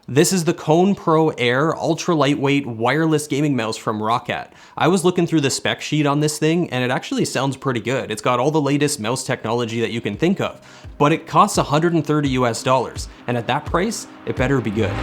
This is the Kone Pro Air ultra lightweight wireless gaming mouse from Roccat. I was looking through the spec sheet on this thing and it actually sounds pretty good. It's got all the latest mouse technology that you can think of, but it costs $130 US, and at that price, it better be good.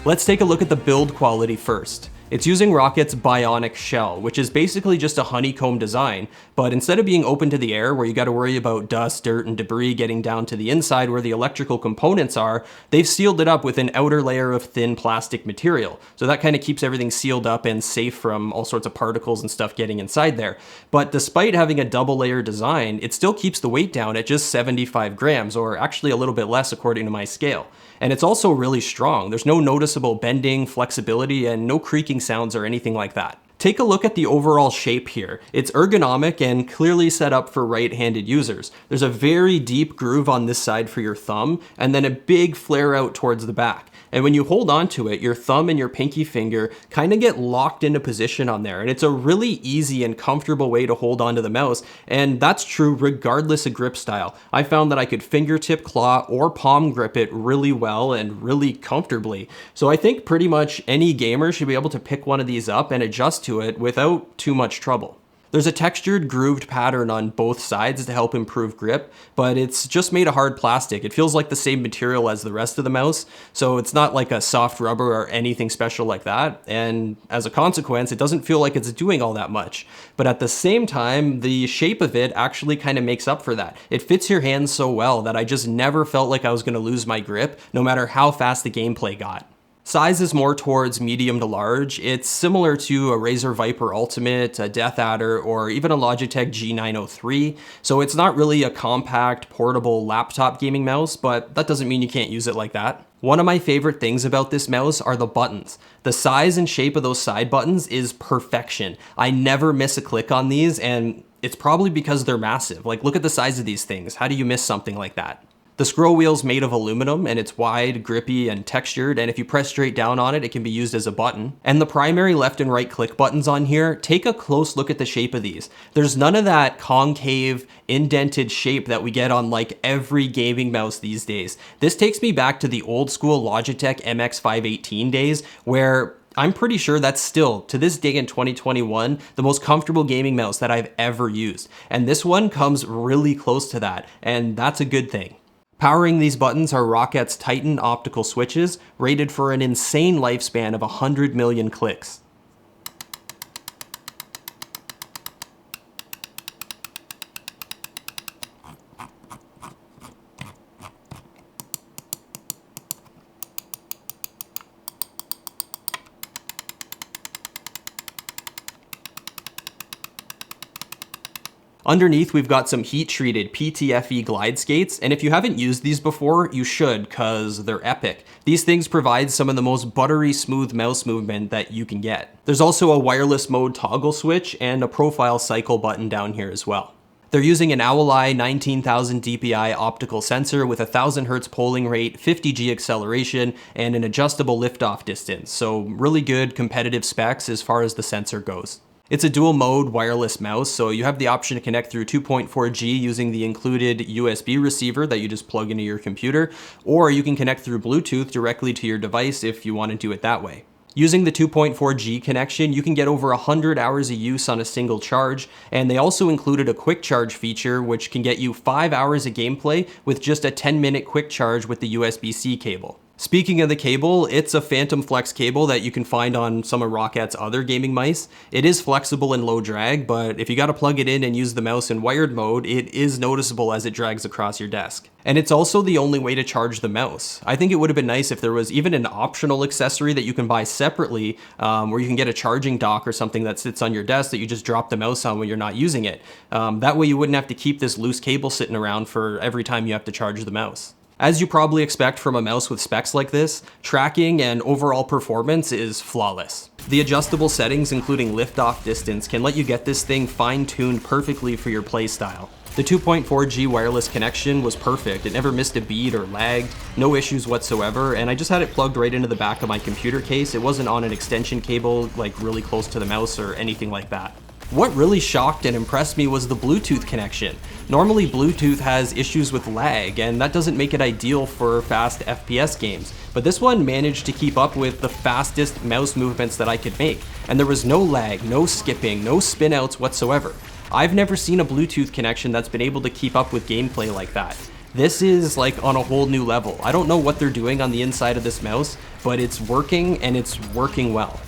Let's take a look at the build quality first. It's using Roccat's bionic shell, which is basically just a honeycomb design, but instead of being open to the air where you gotta worry about dust, dirt, and debris getting down to the inside where the electrical components are, they've sealed it up with an outer layer of thin plastic material. So that kind of keeps everything sealed up and safe from all sorts of particles and stuff getting inside there. But despite having a double layer design, it still keeps the weight down at just 75 grams, or actually a little bit less according to my scale. And it's also really strong. There's no noticeable bending, flexibility, and no creaking sounds or anything like that. Take a look at the overall shape here. It's ergonomic and clearly set up for right-handed users. There's a very deep groove on this side for your thumb, and then a big flare out towards the back. And when you hold on to it, your thumb and your pinky finger kind of get locked into position on there. And it's a really easy and comfortable way to hold onto the mouse. And that's true regardless of grip style. I found that I could fingertip, claw, or palm grip it really well and really comfortably. So I think pretty much any gamer should be able to pick one of these up and adjust to it without too much trouble. There's a textured grooved pattern on both sides to help improve grip, but it's just made of hard plastic. It feels like the same material as the rest of the mouse, so it's not like a soft rubber or anything special like that, and as a consequence, it doesn't feel like it's doing all that much. But at the same time, the shape of it actually kind of makes up for that. It fits your hands so well that I just never felt like I was going to lose my grip, no matter how fast the gameplay got. Size is more towards medium to large. It's similar to a Razer Viper Ultimate, a Death Adder, or even a Logitech G903. So it's not really a compact, portable laptop gaming mouse, but that doesn't mean you can't use it like that. One of my favorite things about this mouse are the buttons. The size and shape of those side buttons is perfection. I never miss a click on these, and it's probably because they're massive. Like, look at the size of these things. How do you miss something like that? The scroll wheel's made of aluminum and it's wide, grippy, and textured, and if you press straight down on it, it can be used as a button. And the primary left and right click buttons on here, take a close look at the shape of these. There's none of that concave, indented shape that we get on like every gaming mouse these days. This takes me back to the old school Logitech MX518 days, where I'm pretty sure that's still, to this day in 2021, the most comfortable gaming mouse that I've ever used. And this one comes really close to that, and that's a good thing. Powering these buttons are Roccat's Titan Optical switches, rated for an insane lifespan of 100 million clicks. Underneath, we've got some heat-treated PTFE glide skates, and if you haven't used these before, you should, cause they're epic. These things provide some of the most buttery smooth mouse movement that you can get. There's also a wireless mode toggle switch and a profile cycle button down here as well. They're using an Owleye 19,000 DPI optical sensor with 1000 Hz polling rate, 50G acceleration, and an adjustable liftoff distance, so really good competitive specs as far as the sensor goes. It's a dual mode wireless mouse, so you have the option to connect through 2.4G using the included USB receiver that you just plug into your computer, or you can connect through Bluetooth directly to your device if you want to do it that way. Using the 2.4G connection, you can get over 100 hours of use on a single charge, and they also included a quick charge feature which can get you 5 hours of gameplay with just a 10-minute quick charge with the USB-C cable. Speaking of the cable, it's a PhantomFlex cable that you can find on some of Roccat's other gaming mice. It is flexible and low drag, but if you gotta plug it in and use the mouse in wired mode, it is noticeable as it drags across your desk. And it's also the only way to charge the mouse. I think it would have been nice if there was even an optional accessory that you can buy separately, where you can get a charging dock or something that sits on your desk that you just drop the mouse on when you're not using it. That way you wouldn't have to keep this loose cable sitting around for every time you have to charge the mouse. As you probably expect from a mouse with specs like this, tracking and overall performance is flawless. The adjustable settings, including liftoff distance, can let you get this thing fine-tuned perfectly for your playstyle. The 2.4G wireless connection was perfect. It never missed a beat or lagged, no issues whatsoever, and I just had it plugged right into the back of my computer case. It wasn't on an extension cable, like really close to the mouse or anything like that. What really shocked and impressed me was the Bluetooth connection. Normally Bluetooth has issues with lag, and that doesn't make it ideal for fast FPS games, but this one managed to keep up with the fastest mouse movements that I could make, and there was no lag, no skipping, no spinouts whatsoever. I've never seen a Bluetooth connection that's been able to keep up with gameplay like that. This is like on a whole new level. I don't know what they're doing on the inside of this mouse, but it's working, and it's working well.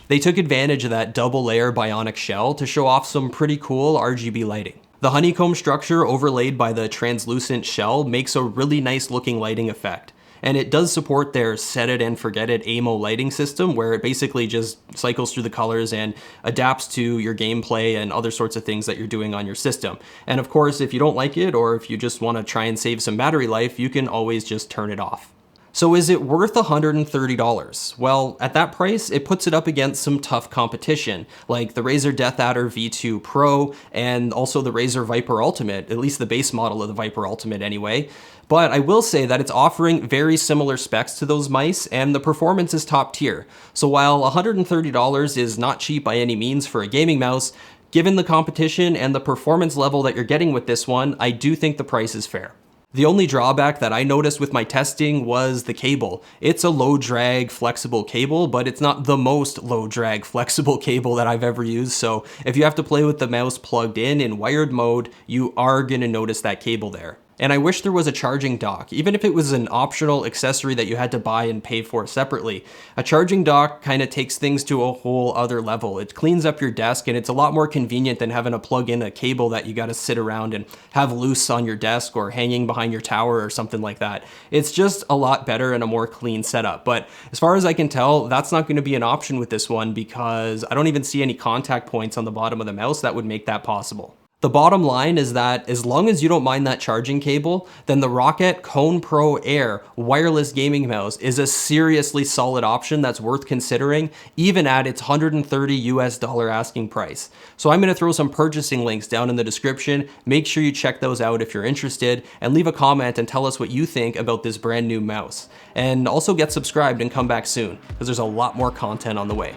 They took advantage of that double layer bionic shell to show off some pretty cool RGB lighting. The honeycomb structure overlaid by the translucent shell makes a really nice looking lighting effect. And it does support their set it and forget it AMO lighting system, where it basically just cycles through the colors and adapts to your gameplay and other sorts of things that you're doing on your system. And of course, if you don't like it, or if you just want to try and save some battery life, you can always just turn it off. So is it worth $130? Well, at that price, it puts it up against some tough competition, like the Razer Death Adder V2 Pro and also the Razer Viper Ultimate, at least the base model of the Viper Ultimate anyway. But I will say that it's offering very similar specs to those mice, and the performance is top tier. So while $130 is not cheap by any means for a gaming mouse, given the competition and the performance level that you're getting with this one, I do think the price is fair. The only drawback that I noticed with my testing was the cable. It's a low drag flexible cable, but it's not the most low drag flexible cable that I've ever used. So if you have to play with the mouse plugged in wired mode, you are gonna notice that cable there. And I wish there was a charging dock, even if it was an optional accessory that you had to buy and pay for separately. A charging dock kind of takes things to a whole other level. It cleans up your desk, and it's a lot more convenient than having to plug in a cable that you got to sit around and have loose on your desk or hanging behind your tower or something like that. It's just a lot better and a more clean setup. But as far as I can tell, that's not going to be an option with this one, because I don't even see any contact points on the bottom of the mouse that would make that possible. The bottom line is that as long as you don't mind that charging cable, then the Roccat Kone Pro Air wireless gaming mouse is a seriously solid option that's worth considering, even at its $130 asking price. So I'm going to throw some purchasing links down in the description. Make sure you check those out if you're interested, and leave a comment and tell us what you think about this brand new mouse. And also get subscribed and come back soon, because there's a lot more content on the way.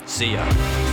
See ya.